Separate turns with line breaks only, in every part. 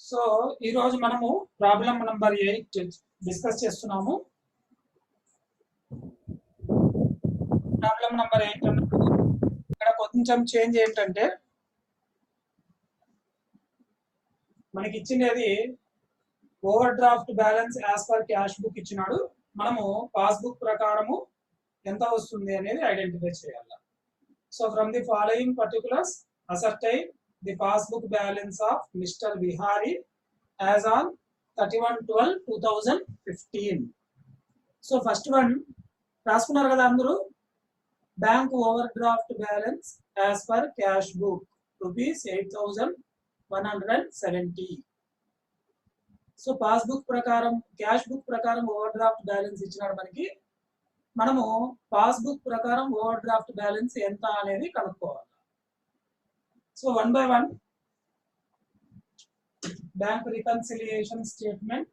So ఈ రోజు మనము ప్రాబ్లం నంబర్ 8 డిస్కస్ చేస్తున్నాము. ప్రాబ్లం నంబర్ 8 అన్నప్పుడు ఇక్కడ కొంచెం చేంజ్ ఏంటంటే మనకి ఇచ్చినది over draft balance as per cash book ఇచ్చినాడు. మనము పాస్బుక్ ప్రకారము ఎంత వస్తుంది అనేది ఐడెంటిఫై చేయాలి. So from the following particulars ascertain the passbook balance of mister Vihari as on 31/12/2015. So first one రాసుకున్నారు కదా అందరూ, bank over draft balance as per cash book ₹8,170. So passbook ప్రకారం క్యాష్ బుక్ ప్రకారం ఓవర్ డ్రాఫ్ట్ బ్యాలెన్స్ ఇచ్చినాడు మనకి. మనము passbook ప్రకారం overdraft balance ఎంత అనేది కనుక్కోవాలి. So one by one bank reconciliation statement.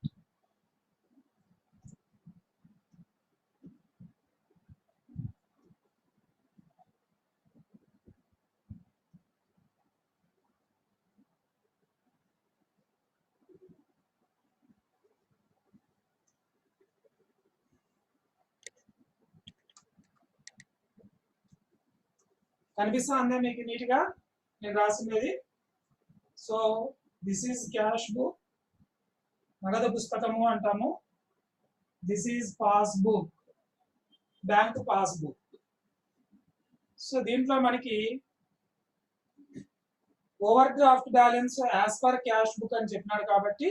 కనిపిస్తుందా మీకు నీట్గా నేను రాసినది? So this is cash book, నగదు పుస్తకము అంటాము. This is passbook, bank passbook. So దీంట్లో మనకి overdraft balance as per cash book అని చెప్పినాడు కాబట్టి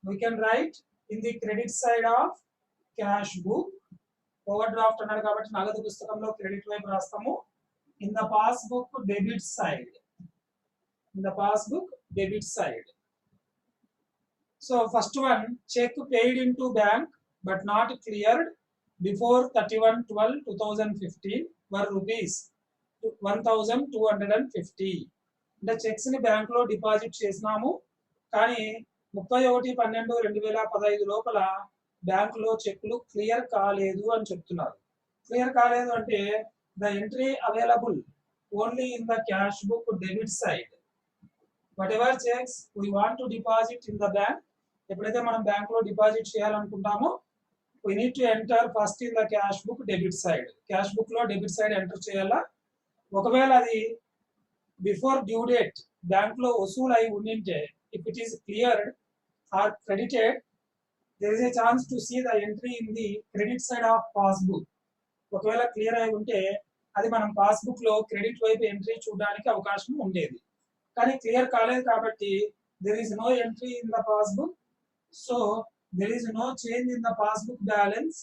we can write in the credit side of cash book. Overdraft అన్నాడు కాబట్టి నగదు పుస్తకంలో క్రెడిట్ వైపు రాస్తాము. In the passbook debit side, in the passbook debit side. So first one, check paid into bank but not cleared before 31/12/2015 were rupees 1,250. అంటే checks ని bank లో deposit చేసినాము, కానీ 31/12/2015 లోపల బ్యాంక్ లో చెక్లు క్లియర్ కాలేదు అని చెప్తున్నారు. క్లియర్ కాలేదు అంటే the entry available only in the cash book debit side. whatever checks we want to deposit in the bank, ఎప్పుడైతే మనం బ్యాంక్ లో deposit చేయాలనుకుంటామో we need to enter first in the cash book debit side. Cash book లో debit side enter చేయాలా. ఒకవేళ అది before due date bank లో వసూలు అయి ఉండింటే, if it is cleared or credited, there is a chance to see the entry in the credit side of passbook. ఒకవేళ clear అయి ఉంటే అది మనం పాస్బుక్ లో క్రెడిట్ వైపు ఎంట్రీ చూడడానికి అవకాశం ఉండేది. కానీ క్లియర్ కాలేదు కాబట్టి there is no entry in the passbook, so there is no change in the passbook balance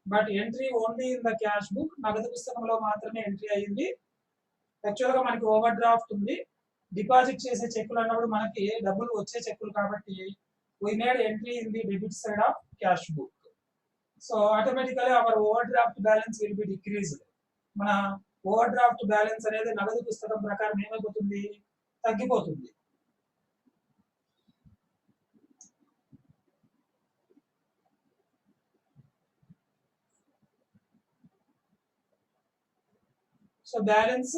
but entry only in the cash book. నగదు పుస్తకంలో మాత్రమే ఎంట్రీ అయ్యింది. యాక్చువల్ గా మనకి ఓవర్ డ్రాఫ్ట్ ఉంది, డిపాజిట్ చేసే చెక్కులు అన్నప్పుడు మనకి డబ్బులు వచ్చే చెక్కులు కాబట్టి we made entry in the debit side of cash book. so automatically our overdraft balance will be decreased. మన ఓవర్ డ్రాఫ్ట్ బ్యాలెన్స్ అనేది నగదు పుస్తకం ప్రకారం ఏమైపోతుంది, తగ్గిపోతుంది. So balance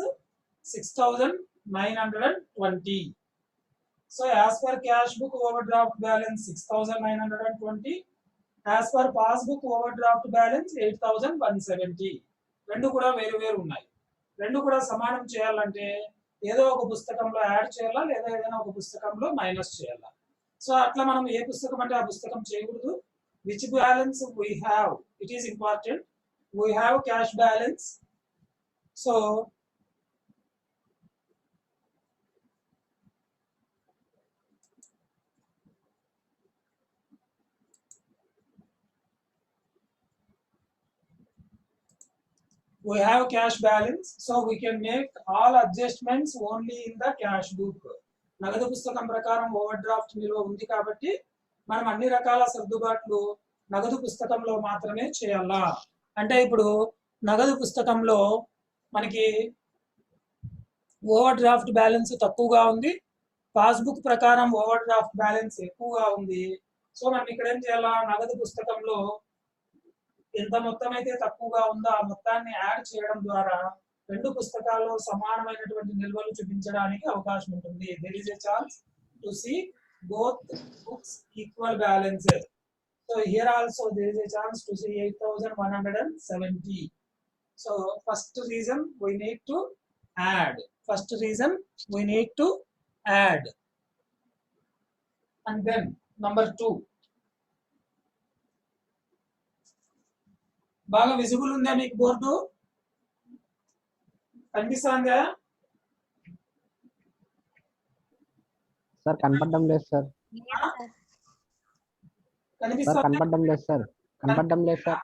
6,920. So as per cash book overdraft balance 6,920, as per passbook overdraft balance 8,170. రెండు కూడా వేరు వేరు ఉన్నాయి. రెండు కూడా సమానం చేయాలంటే ఏదో ఒక పుస్తకంలో యాడ్ చేయాలా, లేదా ఏదైనా ఒక పుస్తకంలో మైనస్ చేయాలా. సో అట్లా మనం ఏ పుస్తకం అంటే ఆ పుస్తకం చేయకూడదు. Which balance we have, it is important. We have cash balance. So we have cash balance, so we can make all adjustments only in the cash book. నగదు పుస్తకం ప్రకారం ఓవర్ డ్రాఫ్ట్ నిల్వ ఉంది కాబట్టి మనం అన్ని రకాల సర్దుబాట్లు నగదు పుస్తకంలో మాత్రమే చేయాలా. అంటే ఇప్పుడు నగదు పుస్తకంలో మనకి ఓవర్ డ్రాఫ్ట్ బ్యాలెన్స్ తక్కువగా ఉంది, పాస్బుక్ ప్రకారం ఓవర్ డ్రాఫ్ట్ బ్యాలెన్స్ ఎక్కువగా ఉంది. సో మనం ఇక్కడ ఏం చేయాలా, నగదు పుస్తకంలో ఎంత మొత్తం అయితే తక్కువగా ఉందో ఆ మొత్తాన్ని యాడ్ చేయడం ద్వారా రెండు పుస్తకాల్లో సమానమైనటువంటి నిల్వలు చూపించడానికి అవకాశం ఉంటుంది. There is a chance to see both books equal balances. So here also there is a chance to see 8,170. So first reason we need to add. First reason we need to add. And then number 2. బాగా visible ఉందా మీకు board? కనిపిస్తుందా?
Sir కనపడడం లేదు sir.
కనిపిస్తుందా?
కనపడడం లేదు sir. కనపడడం లేదు సార్.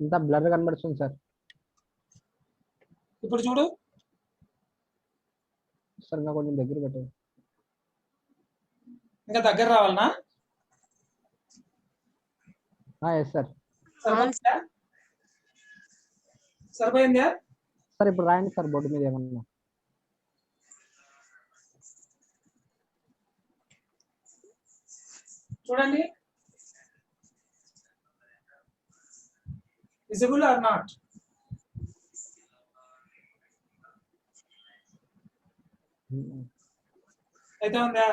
ఇంత బ్లర్ కనబడుతుంది సార్.
ఇప్పుడు చూడు
సార్, ఇంకా కొంచెం దగ్గర పెట్టండి.
ఇంకా దగ్గర రావాలనా?
Yes sir.
సరిపోయిందా?
సార్ ఇప్పుడు రాయండి సార్ బోర్డు మీద ఏమన్నా.
చూడండి, విజిబుల్ ఆర్ నాట్? అయితే ఉందా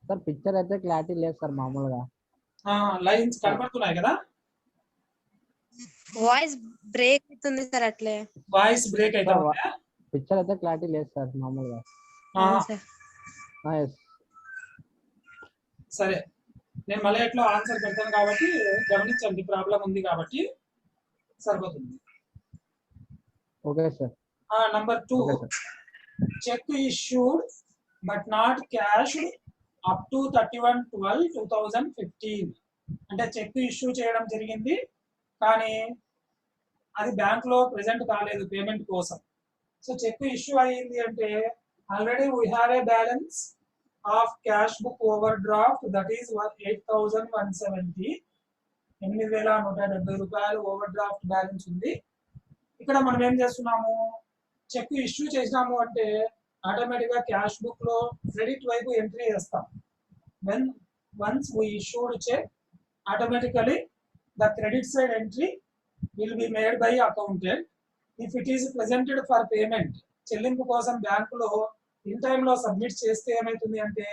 సార్? పిక్చర్ అయితే క్లారిటీ లేదు సార్. మామూలుగా
లైన్స్ కనపడుతున్నాయి కదా.
వాయిస్ బ్రేక్ అవుతుంది సార్. అట్లే
వాయిస్ బ్రేక్ అయితే
పిక్చర్ అయితే క్లారిటీ లేదు సార్ మామూలుగా.
సరే, నేను మళ్ళీ ఎట్లా ఆన్సర్ పెడతాను కాబట్టి గమనించండి. ప్రాబ్లం ఉంది కాబట్టి సరిపోతుంది.
Okay sir.
Number 2, cheque issued but not cashed up to 31/12/2015. అంటే చెక్ ఇష్యూ చేయడం జరిగింది కానీ అది బ్యాంక్ లో ప్రెజెంట్ కాలేదు పేమెంట్ కోసం. సో చెక్ ఇష్యూ అయ్యింది అంటే already we have a balance of cash book over draft, that is 8,170. 8,170 రూపాయలు ఓవర్ డ్రాఫ్ట్ బ్యాలెన్స్ ఉంది. ఇక్కడ మనం ఏం చేస్తున్నాము, చెక్ ఇష్యూ చేసినాము అంటే ఆటోమేటిక్ గా క్యాష్ బుక్ లో క్రెడిట్ వైపు ఎంట్రీ చేస్తాం. when once we issued check, automatically the credit side entry will be made by accountant. If it is presented for payment, చెల్లింపు కోసం బ్యాంకులో ఇన్ టైమ్ లో సబ్మిట్ చేస్తే ఏమైతుంది అంటే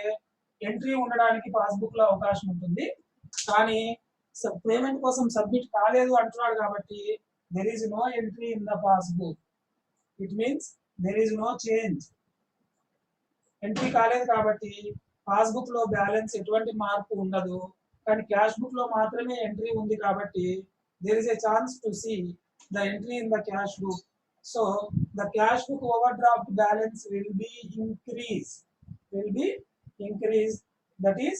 ఎంట్రీ ఉండడానికి పాస్బుక్ లో అవకాశం ఉంటుంది. కానీ పేమెంట్ కోసం సబ్మిట్ కాలేదు అంటున్నాడు కాబట్టి there is no entry in the passbook. It means there is no change. Entry కాలేదు కాబట్టి పాస్బుక్ లో బ్యాలెన్స్ ఎటువంటి మార్పు ఉండదు. కానీ క్యాష్ బుక్ లో మాత్రమే ఎంట్రీ ఉంది కాబట్టి there is a chance to see the entry in the cash book. So the cash book overdraft balance will be increased. That is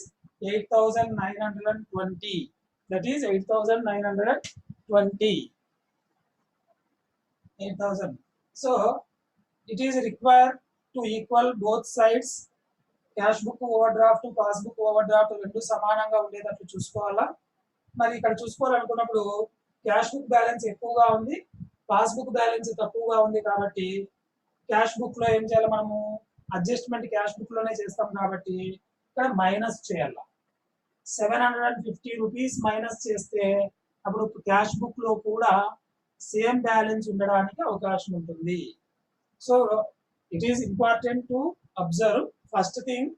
8,920. That is 8,920. 8,000. So it is required to equal both sides. Cash book over draft, passbook over draft రెండు సమానంగా ఉండేటట్లు చూసుకోవాలా. మరి ఇక్కడ చూసుకోవాలనుకున్నప్పుడు cash book balance ఎక్కువగా ఉంది, passbook balance తక్కువగా ఉంది కాబట్టి క్యాష్ బుక్ లో ఏం చేయాలి, మనము అడ్జస్ట్మెంట్ క్యాష్ బుక్ లోనే చేస్తాం కాబట్టి ఇక్కడ మైనస్ చేయాలి. 750 రూపీస్ మైనస్ చేస్తే అప్పుడు క్యాష్ బుక్ లో కూడా సేమ్ బ్యాలెన్స్ ఉండడానికి అవకాశం ఉంటుంది. So it is important to observe first thing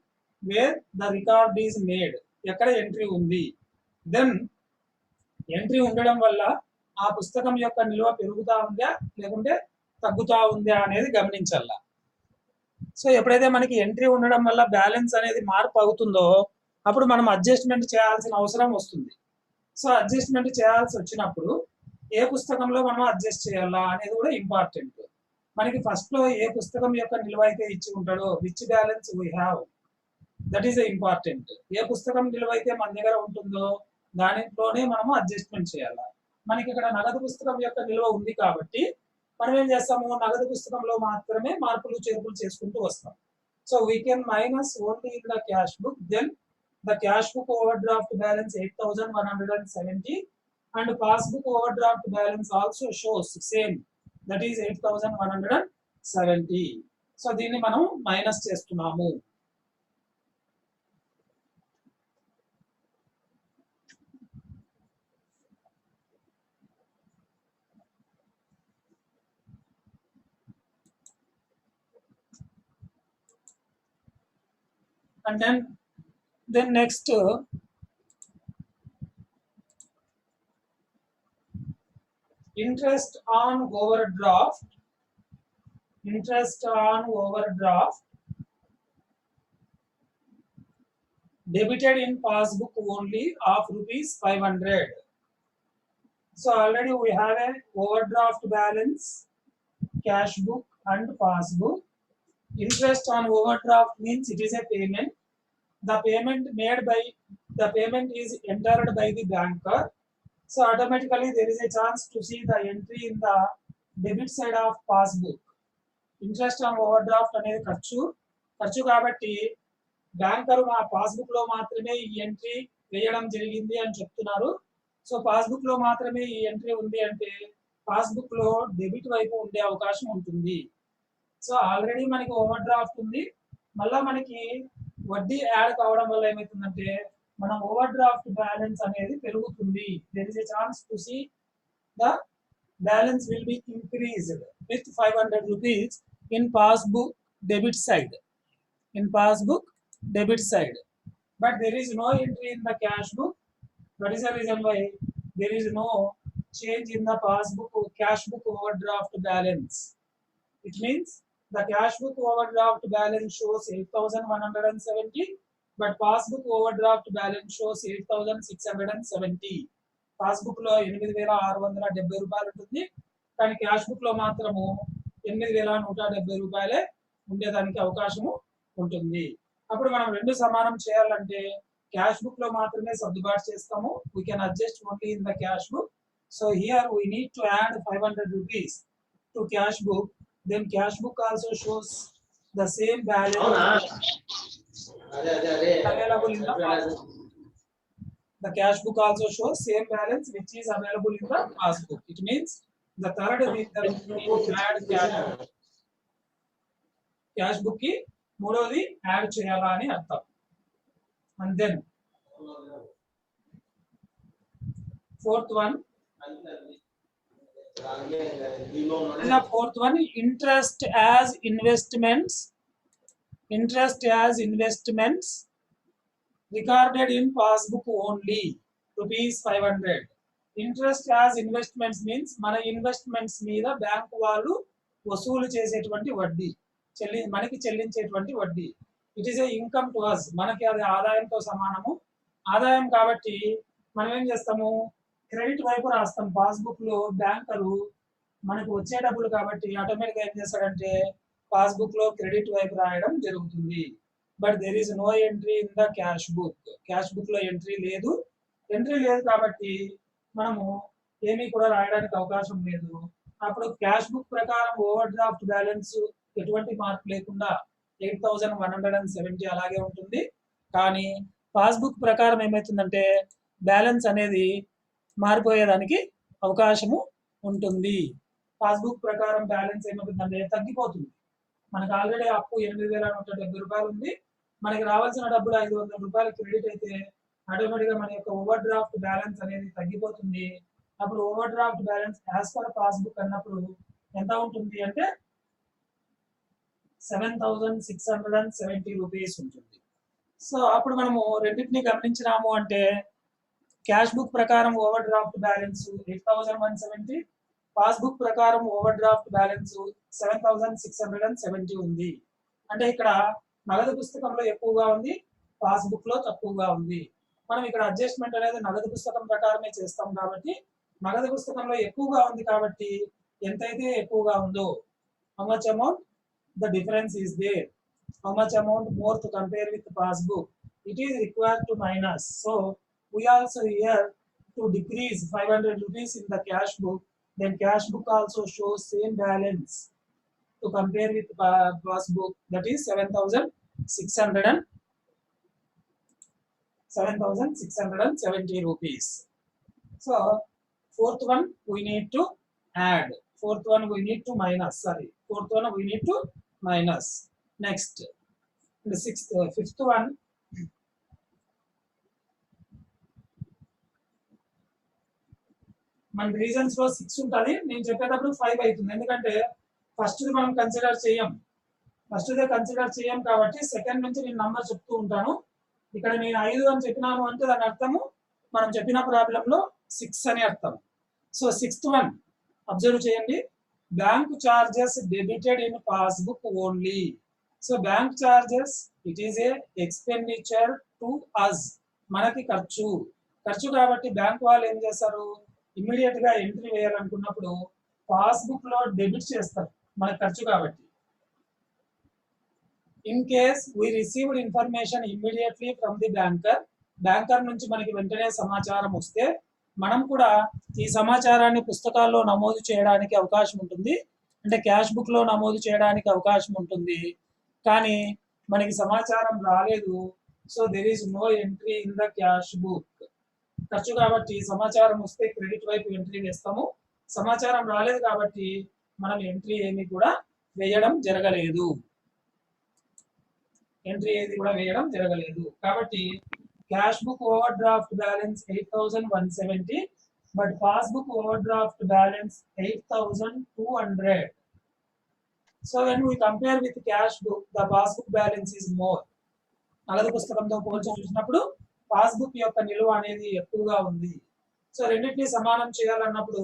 where the record is made, ఎక్కడ ఎంట్రీ ఉంది. దెన్ ఎంట్రీ ఉండడం వల్ల ఆ పుస్తకం యొక్క నిల్వ పెరుగుతా ఉందా లేకుంటే తగ్గుతా ఉందా అనేది గమనించాల. సో ఎప్పుడైతే మనకి ఎంట్రీ ఉండడం వల్ల బ్యాలెన్స్ అనేది మార్పు అవుతుందో అప్పుడు మనం అడ్జస్ట్మెంట్ చేయాల్సిన అవసరం వస్తుంది. సో అడ్జస్ట్మెంట్ చేయాల్సి వచ్చినప్పుడు ఏ పుస్తకంలో మనం అడ్జస్ట్ చేయాలా అనేది కూడా ఇంపార్టెంట్. మనకి ఫస్ట్ లో ఏ పుస్తకం యొక్క నిల్వ అయితే ఇచ్చి ఉంటాడో which balance we have, that is important. ఏ పుస్తకం నిల్వ అయితే మన దగ్గర ఉంటుందో దానిలోనే మనము అడ్జస్ట్మెంట్ చేయాలి. మనకి ఇక్కడ నగదు పుస్తకం యొక్క నిల్వ ఉంది కాబట్టి మనం ఏం చేస్తాము, నగదు పుస్తకంలో మాత్రమే మార్పులు చేర్పులు చేసుకుంటూ వస్తాం. So we can minus only in the cash book. Then the cash book overdraft balance 8,170 and passbook overdraft balance also shows same, that is 8,170. So దీన్ని మనం మైనస్ చేస్తున్నాము. And then next, interest on overdraft debited in passbook only of rupees 500. So already we have a overdraft balance, cash book and passbook. Interest on overdraft means it is a payment. The payment is entered by the banker. So automatically there is a chance to see the entry in the debit side of passbook. Interest on over draft అనేది ఖర్చు కాబట్టి banker మా passbook లో మాత్రమే ఈ entry వేయడం జరిగింది అని చెప్తున్నారు. సో పాస్బుక్ లో మాత్రమే ఈ ఎంట్రీ ఉంది అంటే పాస్బుక్ లో డెబిట్ వైపు ఉండే అవకాశం ఉంటుంది. సో ఆల్రెడీ మనకి ఓవర్ డ్రాఫ్ట్ ఉంది, మళ్ళా మనకి వడ్డీ యాడ్ కావడం వల్ల ఏమవుతుందంటే మన ఓవర్ డ్రాఫ్ట్ బ్యాలెన్స్ అనేది పెరుగుతుంది. There is a chance to see the balance will be increased with 500 rupees in passbook debit side. But there is no entry in the cash book. That is the reason why there is no change in the cash book overdraft balance. It means the cash book overdraft balance shows 8,170, but passbook overdraft balance shows 8,670. Passbook లో 8,670 రూపాయలు ఉంటుంది, కానీ cash book లో మాత్రము 8,170 రూపాయలే ఉండేదానికి అవకాశము ఉంటుంది. అప్పుడు మనం రెండు సమానం చేయాలంటే క్యాష్ బుక్ లో మాత్రమే సర్దుబాటు చేస్తాము. We can adjust only in the cash book. So here we need to add 500 rupees to cash book. Then cash book also shows the same balance available in the passbook. The cash book also shows same balance which is available in the passbook. It means the third thing that we need to add cash book ki మూడోది add చేయాలా అని అర్థం. And then fourth one, interest as investments recorded in passbook only, rupees 500. Interest as investments means మన investments మీద bank వాళ్ళు వసూలు చేసేటువంటి వడ్డీ, మనకి చెల్లించేటువంటి వడ్డీ. It is a income to us, మనకి అది ఆదాయంతో సమానము. ఆదాయం కాబట్టి మనం ఏం చేస్తాము, క్రెడిట్ వైపు రాస్తాం. పాస్బుక్ లో బ్యాంకరు మనకు వచ్చే డబ్బులు కాబట్టి ఆటోమేటిక్గా ఏం చేస్తాడంటే పాస్బుక్ లో క్రెడిట్ వైపు రాయడం జరుగుతుంది. But there is no entry in the cash book లో ఎంట్రీ లేదు కాబట్టి మనము ఏమీ కూడా రాయడానికి అవకాశం లేదు. అప్పుడు క్యాష్ బుక్ ప్రకారం ఓవర్ డ్రాఫ్ట్ బ్యాలెన్స్ ఎటువంటి మార్పు లేకుండా 8,170 అలాగే ఉంటుంది. కానీ పాస్బుక్ ప్రకారం ఏమవుతుందంటే బ్యాలెన్స్ అనేది మారిపోయేదానికి అవకాశము ఉంటుంది. పాస్బుక్ ప్రకారం బ్యాలెన్స్ ఏమవుతుందంటే తగ్గిపోతుంది. మనకు ఆల్రెడీ అప్పు 8,170 రూపాయలు ఉంది, మనకి రావాల్సిన డబ్బులు 500 రూపాయలు క్రెడిట్ అయితే ఆటోమేటిక్గా మన యొక్క ఓవర్ డ్రాఫ్ట్ బ్యాలెన్స్ అనేది తగ్గిపోతుంది. అప్పుడు over draft balance as per passbook అన్నప్పుడు ఎంత ఉంటుంది అంటే 7,670 రూపీస్ ఉంటుంది. సో అప్పుడు మనము రెండింటిని గమనించినాము అంటే క్యాష్ బుక్ ప్రకారం ఓవర్ డ్రాఫ్ట్ బ్యాలెన్స్ 8,170, పాస్బుక్ ప్రకారం ఓవర్ డ్రాఫ్ట్ బ్యాలెన్స్ 7,670 ఉంది. అంటే ఇక్కడ నగదు పుస్తకంలో ఎక్కువగా ఉంది, పాస్బుక్ లో తక్కువగా ఉంది. మనం ఇక్కడ అడ్జస్ట్మెంట్ అనేది నగదు పుస్తకం ప్రకారమే చేస్తాం కాబట్టి నగదు పుస్తకంలో ఎక్కువగా ఉంది కాబట్టి ఎంతైతే ఎక్కువగా ఉందో how much amount the difference is there, how much amount more to compare with the passbook, it is required to minus. So we also here to decrease 500 rupees in the cash book, then cash book also shows same balance to compare with passbook, that is 7,670 rupees. So fourth one we need to add, fourth one we need to minus, next the fifth one, మన reasons లో 6 ఉంటుంది, నేను చెప్పేటప్పుడు 5 అవుతుంది. ఎందుకంటే first మనం consider చేయం, first they consider చేయం కాబట్టి సెకండ్ నుంచి నేను నంబర్ చెప్తూ ఉంటాను. ఇక్కడ నేను 5 అని చెప్పినాను అంటే దాని అర్థము మనం చెప్పిన ప్రాబ్లంలో 6 అని అర్థం. సో 6th వన్ అబ్జర్వ్ చేయండి. Bank charges debited in passbook only. So bank charges it is a expenditure to us. మనకి ఖర్చు కాబట్టి బ్యాంక్ వాళ్ళు ఏం చేస్తారు, ఇమ్మీడియట్ గా ఎంట్రీ వేయాలనుకున్నప్పుడు పాస్బుక్ లో డెబిట్ చేస్తారు మనకి ఖర్చు కాబట్టి. In case we received information immediately from the banker నుంచి మనకి వెంటనే సమాచారం వస్తే మనం కూడా ఈ సమాచారాన్ని పుస్తకాల్లో నమోదు చేయడానికి అవకాశం ఉంటుంది, అంటే క్యాష్ బుక్ లో నమోదు చేయడానికి అవకాశం ఉంటుంది. కానీ మనకి సమాచారం రాలేదు, so there is no entry in the cash book. ఖర్చు కాబట్టి సమాచారం వస్తే క్రెడిట్ వైపు ఎంట్రీ వేస్తాము, సమాచారం రాలేదు కాబట్టి మనం ఎంట్రీ ఏమి కూడా వేయడం జరగలేదు, కాబట్టి cash book overdraft balance 8,170, but passbook overdraft balance 8,200. So when we compare with cash book the passbook balance is more. నగదు పుస్తకంతో పోల్చి చూసినప్పుడు పాస్బుక్ యొక్క నిలువ అనేది ఎక్కువగా ఉంది. సో రెండింటిని సమానం చేయాలన్నప్పుడు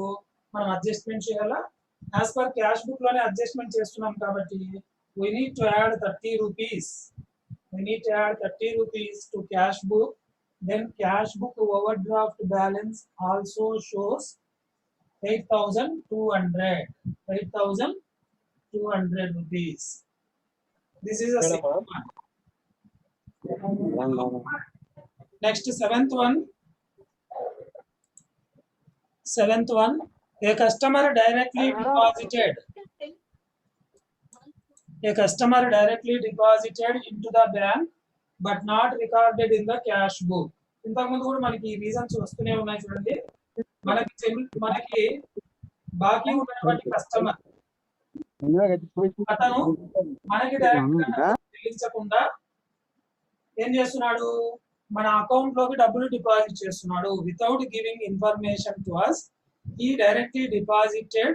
మనం అడ్జస్ట్మెంట్ చేయాలా. యాజ్ పర్ క్యాష్ బుక్ లోనే అడ్జస్ట్మెంట్ చేస్తున్నాం కాబట్టి we need to add 30 rupees. We need to add 30 rupees to cash book. Then cash book overdraft balance also shows 8,200 rupees. This is a second one. Next, seventh one. A customer directly deposited into the bank but not recorded in the cash book. ఇంతకుముందు కూడా మనకి reasons వస్తూనే ఉన్నాయి చూడండి. మనకి బాకీ ఉన్నటువంటి customer అతను మనకి డైరెక్ట్ చెల్లించకుండా ఏం చేస్తున్నాడు, మన అకౌంట్ లోకి డబ్బులు డిపాజిట్ చేస్తున్నాడు. Without giving information to us, he directly deposited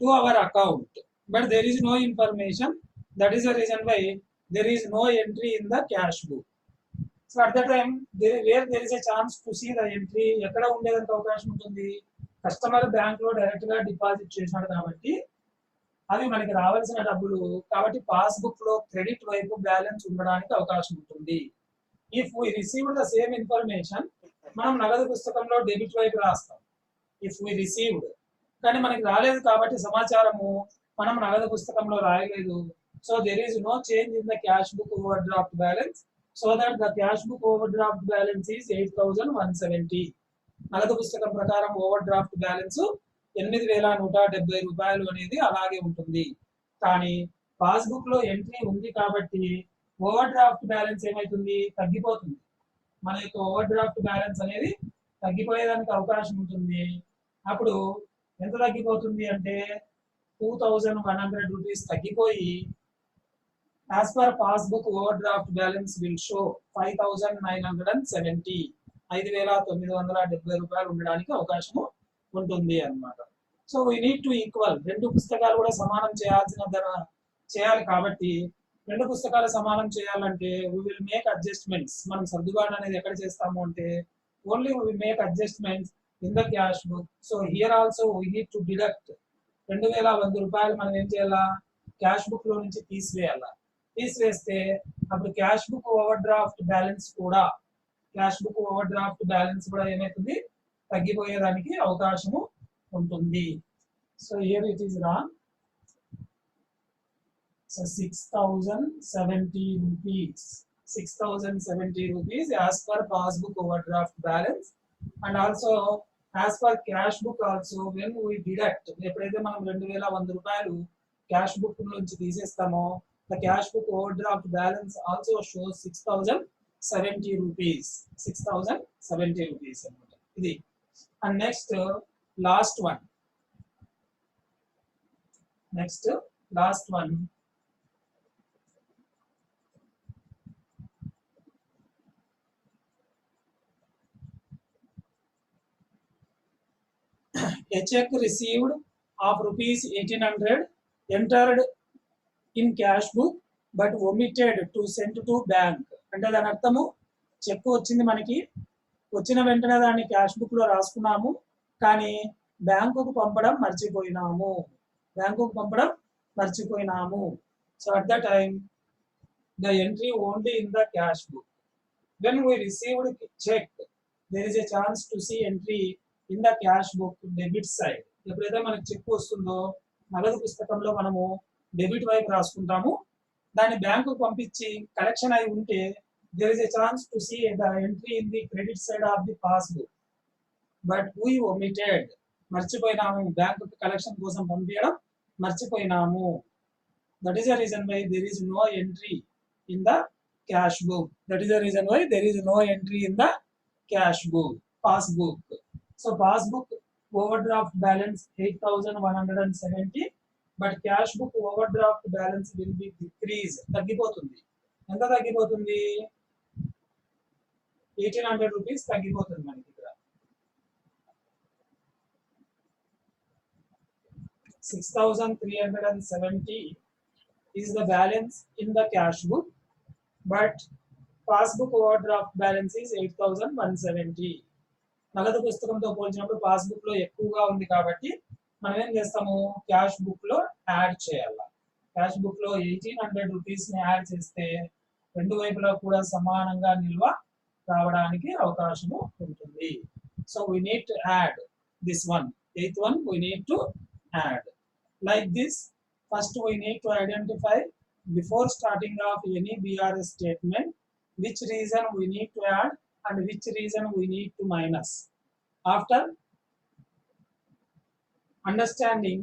to our account, but there is no information. That is the reason why there is no entry in the cash book. So at that time where there is a chance to see the entry, ఎక్కడ ఉండేదానికి అవకాశం ఉంటుంది, customer bank లో direct గా deposit చేసినాడు కాబట్టి అవి మనకి రావాల్సిన డబ్బులు కాబట్టి పాస్బుక్ లో క్రెడిట్ వైపు బ్యాలెన్స్ ఉండడానికి అవకాశం ఉంటుంది. If we received the same information, మనం నగదు పుస్తకంలో డెబిట్ వైపు రాస్తాం. ఇఫ్ వి రిసీవ్డ్, కానీ మనకి రాలేదు కాబట్టి సమాచారము మనం నగదు పుస్తకంలో రాయలేదు. So there is no change in the cash book overdraft balance, so that the cash book overdraft balance is 8,170. నగదు పుస్తకం ప్రకారం ఓవర్ డ్రాఫ్ట్ బ్యాలెన్స్ 8,170 రూపాయలు అనేది అలాగే ఉంటుంది. కానీ పాస్బుక్ లో ఎంట్రీ ఉంది కాబట్టి ఓవర్ డ్రాఫ్ట్ బ్యాలెన్స్ ఏమైతుంది, తగ్గిపోతుంది. మన యొక్క ఓవర్ డ్రాఫ్ట్ బ్యాలెన్స్ అనేది తగ్గిపోయేదానికి అవకాశం ఉంటుంది. అప్పుడు ఎంత తగ్గిపోతుంది అంటే 2,100 రూపీస్ తగ్గిపోయి as per passbook overdraft balance will show 5,970, 5,970 రూపాయలు ఉండడానికి అవకాశం ఉంటుంది అన్నమాట. So we need to equal, రెండు పుస్తకాలు కూడా సమానం చేయాలి కాబట్టి రెండు పుస్తకాలు సమానం చేయాలంటే we will make adjustments. మనం సర్దుబాటు అనేది ఎక్కడ చేస్తాము అంటే only we make adjustments in the cash book. So here also we need to deduct 2,100 రూపాయలు మనం ఏం చేయాలా, క్యాష్ బుక్ లో నుంచి తీసివేయాలా. తీసివేస్తే అప్పుడు cash book overdraft balance కూడా ఏమైతుంది, తగ్గిపోయేదానికి అవకాశము ఉంటుంది. So here it is wrong. So 6,070 rupees as per passbook overdraft balance, and also as per cash book also when we deduct, ఎప్పుడైతే మనం 2,100 రూపాయలు క్యాష్ బుక్ నుంచి తీసేస్తామో the cash book overdraft balance also shows 6,070 rupees. 6,070 rupees అన్నమాట ఇది. And next last one. A check received of rupees 1,800 entered in cash book but omitted to send to bank. అంటే దాని అర్థము check వచ్చింది మనకి, వచ్చిన వెంటనే దాన్ని క్యాష్ బుక్ లో రాసుకున్నాము, కానీ బ్యాంకుకు పంపడం మర్చిపోయినాము. బ్యాంకుకు పంపడం మర్చిపోయినాము. So at the time the entry only in the cash book. When we received check, there is a chance to see entry in the cash book debit side. ఎప్పుడైతే మనకి చెక్ వస్తుందో నగదు పుస్తకంలో మనము డెబిట్ వైపు రాసుకుంటాము, దాన్ని బ్యాంకు పంపించి collection అయి ఉంటే there is a chance to see the entry in the credit side of the passbook. But we omitted, మర్చిపోయినాము, బ్యాంకు కలెక్షన్ కోసం పంపించడం మర్చిపోయినాము. That is the reason why there is no entry in the cash book. That is the reason why there is no entry in the cash book, passbook. So passbook overdraft balance 8,170, but cash book overdraft balance will be decreased. తగ్గిపోతుంది. ఎంత తగ్గిపోతుంది? 1800 rupees తగ్గిపోతుంది మనకి ఇక్కడ. 6,370 is the balance in the cash book, but passbook overdraft balance is 8,170. నగదు పుస్తకంతో పోల్చినప్పుడు passbook లో ఎక్కువగా ఉంది కాబట్టి మనం ఏం చేస్తాము, క్యాష్ బుక్ లో యాడ్ చేయాలి. క్యాష్ బుక్ లో 1800 రూపీస్ ని యాడ్ చేస్తే రెండు వైపులా కూడా సమానంగా నిల్వ రావడానికి అవకాశము ఉంటుంది. So we need to add this one, 8th one we need to add like this. First we need to identify before starting of any BRS statement which reason we need to add and which reason we need to minus. After understanding,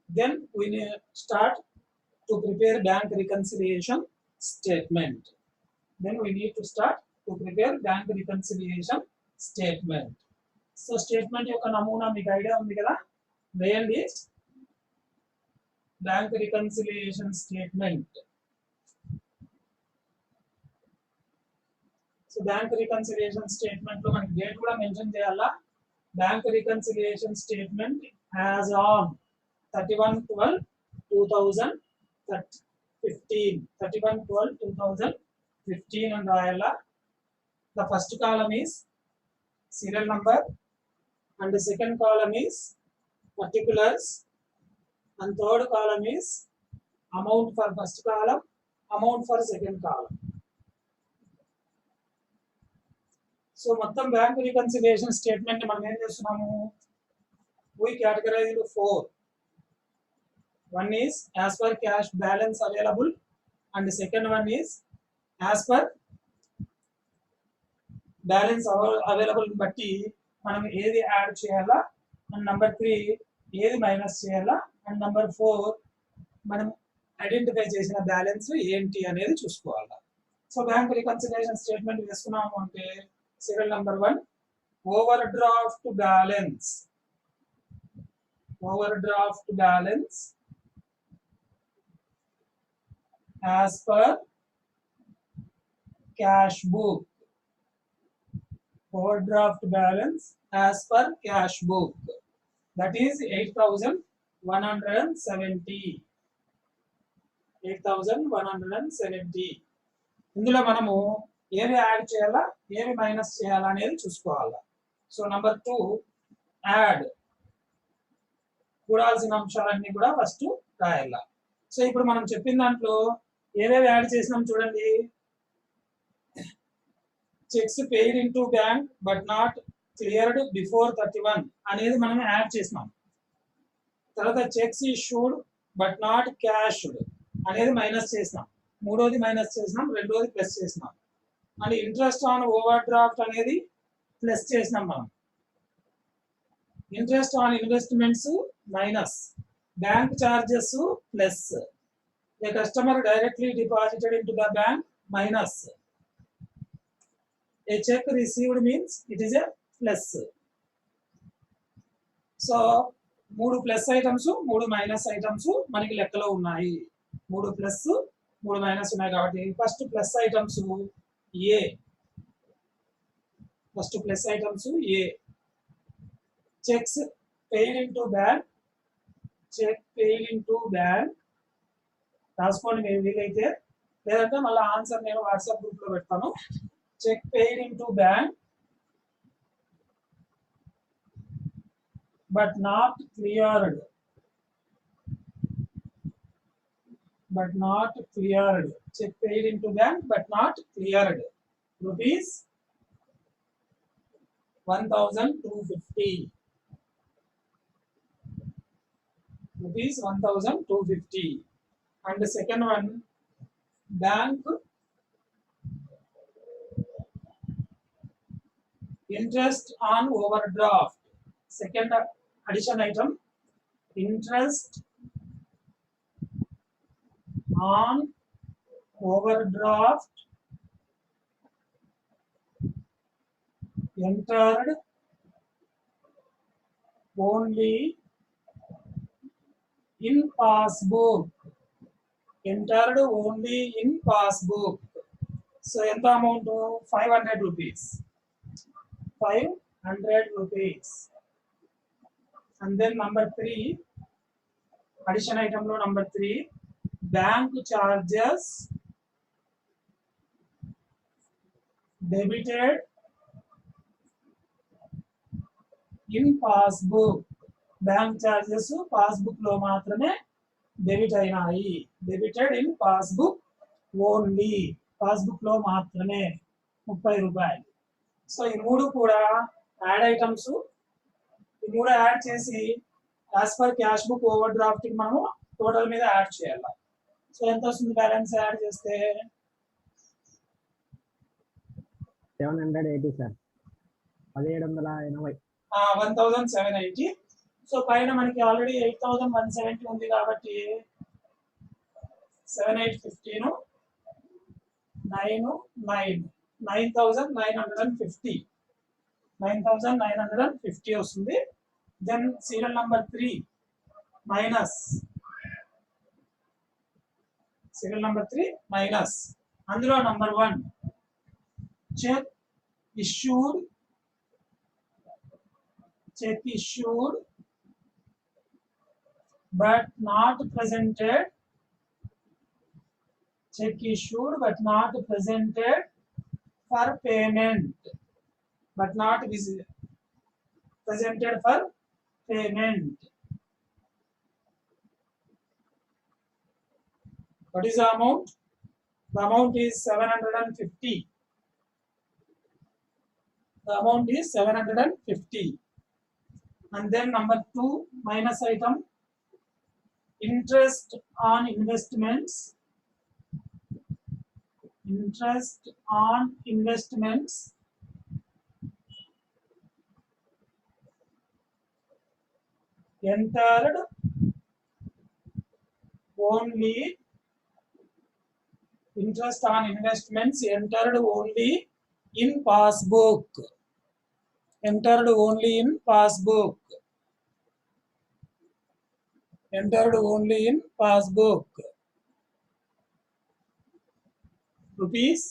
then we start to prepare bank reconciliation statement. Then we need to start to prepare bank reconciliation statement. So statement యొక్క నమూనా మీకు idea ఉంది కదా, వేయండి. Bank reconciliation statement. So bank reconciliation statement లో మనకి date కూడా mention చేయాలా. Bank reconciliation statement as on 31/12/2015, 31/12/2015 అని రాయాలా. The first column is serial number and the second column is particulars and third column is amount for first column, amount for second column. So మొత్తం bank reconciliation statement మనం ఏం చేస్తున్నాము, we categorized 4. One is as per cash balance available and the second one is as per balance available బట్టి మనం ఏది add చేయాలా, and number 3 ఏది minus చేయాలా, అండ్ నెంబర్ 4 మనం ఐడెంటిఫై చేసిన బ్యాలెన్స్ ఏంటి అనేది చూసుకోవాలా. సో బ్యాంక్ రికన్సిలియేషన్ స్టేట్మెంట్ వేసుకున్నాము అంటే serial number 1 over draft balance. Over draft balance as per cash book. Overdraft balance as per cash book, that is 8,170. 8,170. ఇందులో మనము ఏవి యాడ్ చేయాలా, ఏవి మైనస్ చేయాలా అనేది చూసుకోవాలా. సో నెంబర్ 2 యాడ్, కూడాల్సిన అంశాలన్నీ కూడా ఫస్ట్ రాయాలా. సో ఇప్పుడు మనం చెప్పిన దాంట్లో ఏవేవి యాడ్ చేసినాం చూడండి. Checks paid in to bank but not cleared before 31 అనేది మనం యాడ్ చేసినాం. తర్వాత చెక్స్ ఇష్యూడ్ బట్ నాట్ క్యాష్డ్ అనేది మైనస్ చేసినాం. మూడోది మైనస్ చేసినాం, రెండోది ప్లస్ చేసినాం. And interest on over draft అనేది ప్లస్ చేసినాం మనం. Interest on investments minus, bank charges plus, A customer directly deposited in to the bank minus. A check received means it is a plus. So 3 plus items 3 minus items మనకి లెక్కలో ఉన్నాయి. 3 plus 3 minus ఉన్నాయి కాబట్టి first plus items A. First plus items A. Checks paid in to bank, cheque paid in to bank రాసుకోండి మీరు వీలైతే, లేదంటే మళ్ళీ ఆన్సర్ నేను వాట్సాప్ గ్రూప్ లో పెడతాను. Cheque paid in to bank but not cleared, check paid into bank but not cleared, rupees 1250, rupees 1250. And the second one, bank interest on overdraft, second addition item, interest on overdraft entered only in passbook, entered only in passbook. So ఎంత amount? 500 rupees, 500 rupees. And then number 3, addition item lo number 3, bank charges debited in passbook, bank charges passbook lo maatrame debit ayinayi, debited in passbook only, passbook lo maatrame 30 రూపాయలు. So ఈ మూడు కూడా add items, ఈ మూడు add చేసి as per cash book over draft మనము total మీద add చేయాలి. సో ఎంత వస్తుంది బ్యాలెన్స్ యాడ్ చేస్తే?
780 సార్, 1780.
1780. సో పైన మనకి ఆల్రెడీ 8170 ఉంది కాబట్టి 7815 9950 వస్తుంది. Then serial number 3 minus, serial number 3 minus, అందులో number 1 cheque issued but not presented, check issued but not presented for payment, but not presented for payment. What is the amount? The amount is 750. The amount is 750. And then number 2 minus item, interest on investments, interest on investments entered only, interest on investments entered only in passbook, entered only in passbook, entered only in passbook, rupees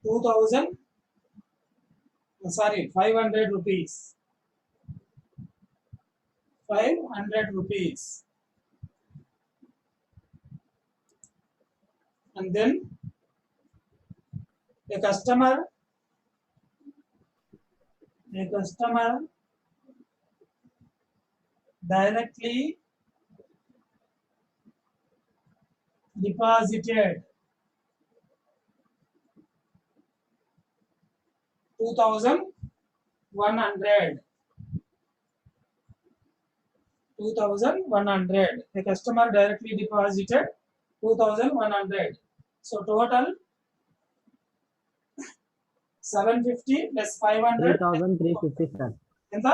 2000, sorry 500 rupees, 500 rupees. And then a customer directly deposited 2100. A customer directly deposited 2100. So total 750 plus 500,
3350 sir.
ఎంత?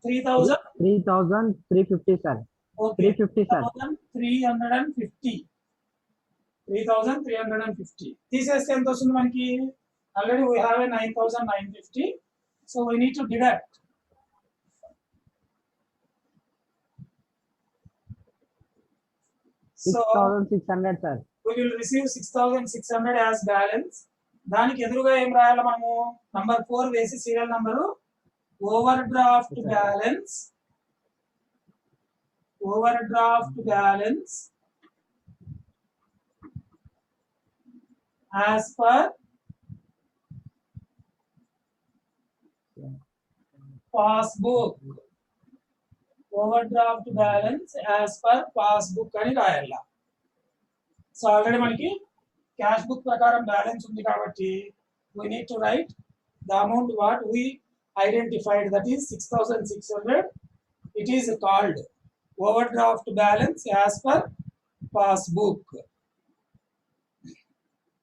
3350 sir.
Okay,
350 sir.
3350 తీసేస్తే ఎంత వస్తుంది మనకి? Already we have a 9950, so we need to deduct. So
6600 sir.
we will receive 6600 as balance. దానికి ఎదురుగా ఏం రాయాలి మనము? నంబర్ 4 వేసి serial number over draft balance as per passbook. Overdraft balance as per passbook అని రాయాల. సో ఆల్రెడీ మనకి cash book ప్రకారం balance ఉంది కాబట్టి we need to write the amount what we identified, that is 6600. It is called overdraft balance as per passbook.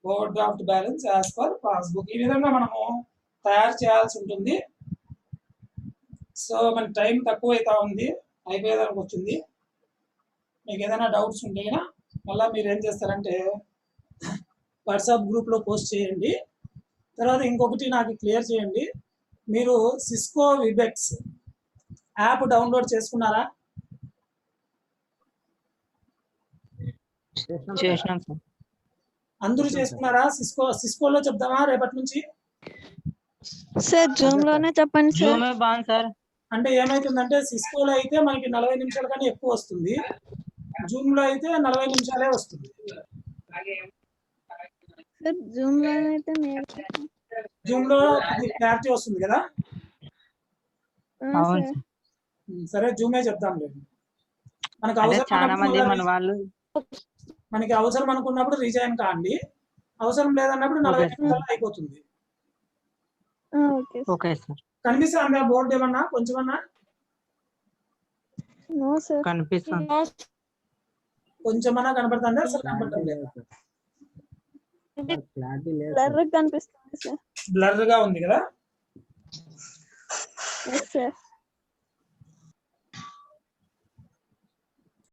Overdraft balance as per passbook. ఈ విధంగా మనము తయారు చేయాల్సి ఉంటుంది. సో మన టైం తక్కువ అవుతా ఉంది, అయిపోయేదానికి వచ్చింది. మీకు ఏదైనా డౌట్స్ ఉంటే కనుక మళ్ళీ మీరు ఏం చేస్తారంటే వాట్సాప్ గ్రూప్లో పోస్ట్ చేయండి. తర్వాత ఇంకొకటి నాకు క్లియర్ చేయండి, మీరు సిస్కో విబెక్స్ యాప్ డౌన్లోడ్ చేసుకున్నారా?
చేసినాం సార్.
అందరూ చేసుకున్నారా? సిస్కోలో చెప్దామా రేపటి నుంచి?
సార్ జూమ్ లోనే చెప్పండి సార్.
జూమే బాగుంది సార్.
అంటే ఏమైతుందంటే సిస్కోలో అయితే మనకి 40 నిమిషాల కన్నా ఎక్కువ వస్తుంది, జూమ్ లో అయితే 40 నిమిషాలే వస్తుంది.
సార్ జూమ్ లోనే అయితే
జూమ్ లో క్లారిటీ వస్తుంది కదా.
అవును సార్.
సరే జూమే చెప్దాం లేదు. మనకు
అంటే
అవసరం
చాలా మంది మన
అనుకున్నప్పుడు
వాళ్ళు
మనకి అవసరం అనుకున్నప్పుడు రిజైన్ కాండి, అవసరం లేదన్నప్పుడు 40
Okay.
నిమిషాలు అయిపోతుంది.
Okay
okay sir.
కనిపిస్తుంది ఆ బోర్డు ఏమన్నా కొంచెమన్నా?
No sir.
కనిపిస్తుంది.
కొంచెమన్నా కనపడుతుందా? అసలు కనపడటం లేదు.
క్లారిటీ లేదు
బ్లర్ కనిపిస్తుంది సార్.
బ్లర్ గా ఉంది కదా.
Yes sir.